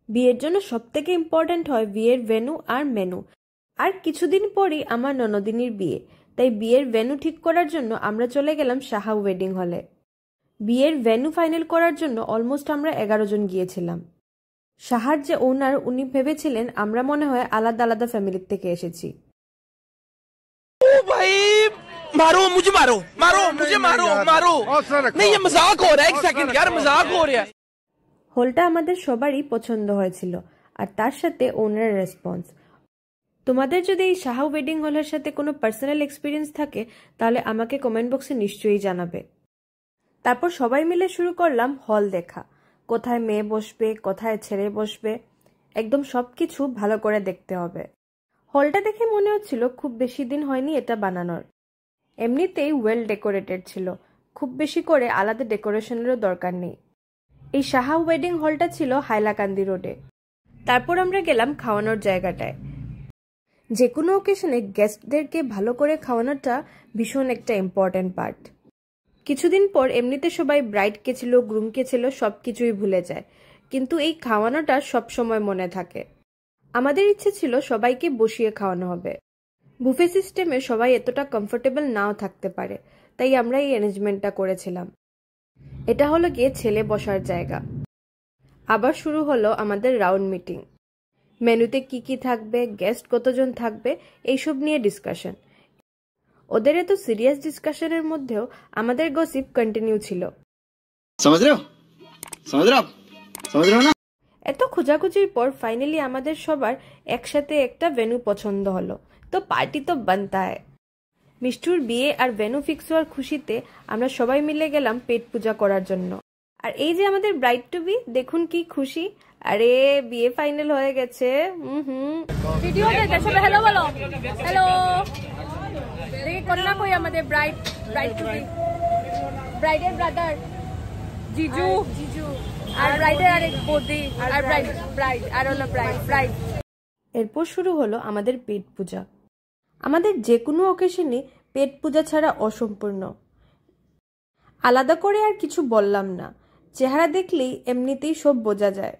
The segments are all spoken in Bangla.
বিয়ের জন্য সবথেকে ইম্পর্ট্যান্ট হয় বিয়ের ভেন্যু আর মেনু। আর কিছুদিন পরই আমার ননদিনীর বিয়ে, তাই বিয়ের ভেন্যু ঠিক করার জন্য আমরা চলে গেলাম সাহা ওয়েডিং হলে। বিয়ের ভেন্যু ফাইনাল করার জন্য অলমোস্ট আমরা 11 জন গিয়েছিলাম। সাহার যে ওনার, উনি ভেবেছিলেন আমরা মনে হয় আলাদা আলাদা ফ্যামিলির থেকে এসেছি। मारो मुझे, मारो मारो मुझे, मारो मारो नहीं, ये मजाक हो रहा है, एक सेकंड यार, मजाक हो रहा है। হলটা আমাদের সবারই পছন্দ হয়েছিল, আর তার সাথে ওনারের রেসপন্স। তোমাদের যদি এই সাহা ওয়েডিং হলের সাথে কোনো পার্সোনাল এক্সপিরিয়েন্স থাকে তাহলে আমাকে কমেন্ট বক্সে নিশ্চয়ই জানাবে। তারপর সবাই মিলে শুরু করলাম হল দেখা, কোথায় মেয়ে বসবে, কোথায় ছেলে বসবে, একদম সবকিছু ভালো করে দেখতে হবে। হলটা দেখে মনে হচ্ছিল খুব বেশি দিন হয়নি এটা বানানোর। এমনিতেই ওয়েল ডেকোরেটেড ছিল, খুব বেশি করে আলাদা ডেকোরেশনেরও দরকার নেই। এই সাহা ওয়েডিং হলটা ছিল হাইলাকান্দি রোডে। তারপর আমরা গেলাম খাওয়ানোর জায়গাটায়। যে কোনো ওকেশনে গেস্টদেরকে ভালো করে খাওয়ানোটা ভীষণ একটা ইম্পর্ট্যান্ট পার্ট। কিছুদিন পর এমনিতে সবাই ব্রাইডকে ছিল, গ্রুমকে ছিল, সব কিছুই ভুলে যায়, কিন্তু এই খাওয়ানোটা সব সময় মনে থাকে। আমাদের ইচ্ছে ছিল সবাইকে বসিয়ে খাওয়ানো হবে। বুফে সিস্টেমে সবাই এতটা কমফোর্টেবল নাও থাকতে পারে, তাই আমরা এই অ্যারেঞ্জমেন্টটা করেছিলাম। এটা হলো গিয়ে ছেলে বসার জায়গা। আবার শুরু হলো আমাদের রাউন্ড মিটিং। মেনুতে কি কি থাকবে, গেস্ট কতজন থাকবে, এইসব নিয়ে ডিসকাশন। ওদের এত সিরিয়াস ডিসকাশনের মধ্যেও আমাদের গসিপ কন্টিনিউ ছিল। এত খোঁজাখুঁজির পর ফাইনালি আমাদের সবার একসাথে একটা ভেন্যু পছন্দ হলো, তো পার্টি তো বানতা হয়। মিষ্টুর বিয়ে আর ভেন্যু ফিক্স হওয়ার খুশিতে আমরা সবাই মিলে গেলাম পেট পূজা করার জন্য। আর এই যে আমাদের ব্রাইড টু বি, দেখুন কি খুশি, আরে বিয়ে ফাইনাল হয়ে গেছে। ভিডিও দেখে সবাই হ্যালো বলো, হ্যালো। দেখি কন্যা কই আমাদের ব্রাইড টু বি, ব্রাইডের ব্রাদার জিজু আর ব্রাইডের আরেক বৌদি আর ব্রাইড আর হলো ব্রাইড। এরপর শুরু হলো আমাদের পেট পূজা। আমাদের যে কোনো অকেশনে পেট পূজা ছাড়া অসম্পূর্ণ। আলাদা করে আর কিছু বললাম না, চেহারা দেখলেই এমনিতেই সব বোঝা যায়।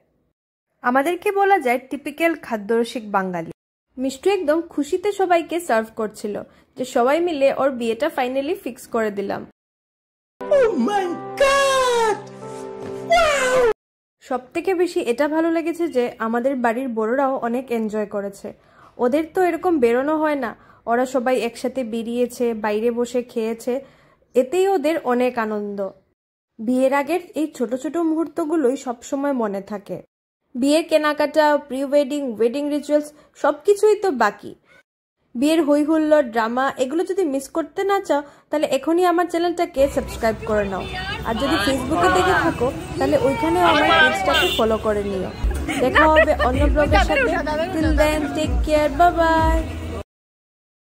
আমাদেরকে বলা যায় টিপিক্যাল খাদ্যরসিক বাঙালি। মিষ্টু একদম খুশিতে সবাইকে সার্ভ করছিল যে সবাই মিলে ওর বিয়েটা ফাইনালি ফিক্স করে দিলাম। সব থেকে বেশি এটা ভালো লেগেছে যে আমাদের বাড়ির বড়রাও অনেক এনজয় করেছে। ওদের তো এরকম বেরোনো হয় না, ওরা সবাই একসাথে বেরিয়েছে, বাইরে বসে খেয়েছে, এতেই ওদের অনেক আনন্দ। বিয়ের আগের এই ছোট ছোট মুহূর্তগুলোই সবসময় মনে থাকে। বিয়ের কেনাকাটা, প্রি ওয়েডিং, ওয়েডিং রিচুয়ালস সবকিছুই তো বাকি। বিয়ের হই হুল্লোড়, ড্রামা, এগুলো যদি মিস করতে না চাও তাহলে এখনই আমার চ্যানেলটাকে সাবস্ক্রাইব করে নাও। আর যদি ফেসবুকে দেখে থাকো তাহলে ওইখানেও আমার পেজটাকে ফলো করে নিও। দেখা হবে অন্য ব্লগের সাথে। Till then take care, bye by.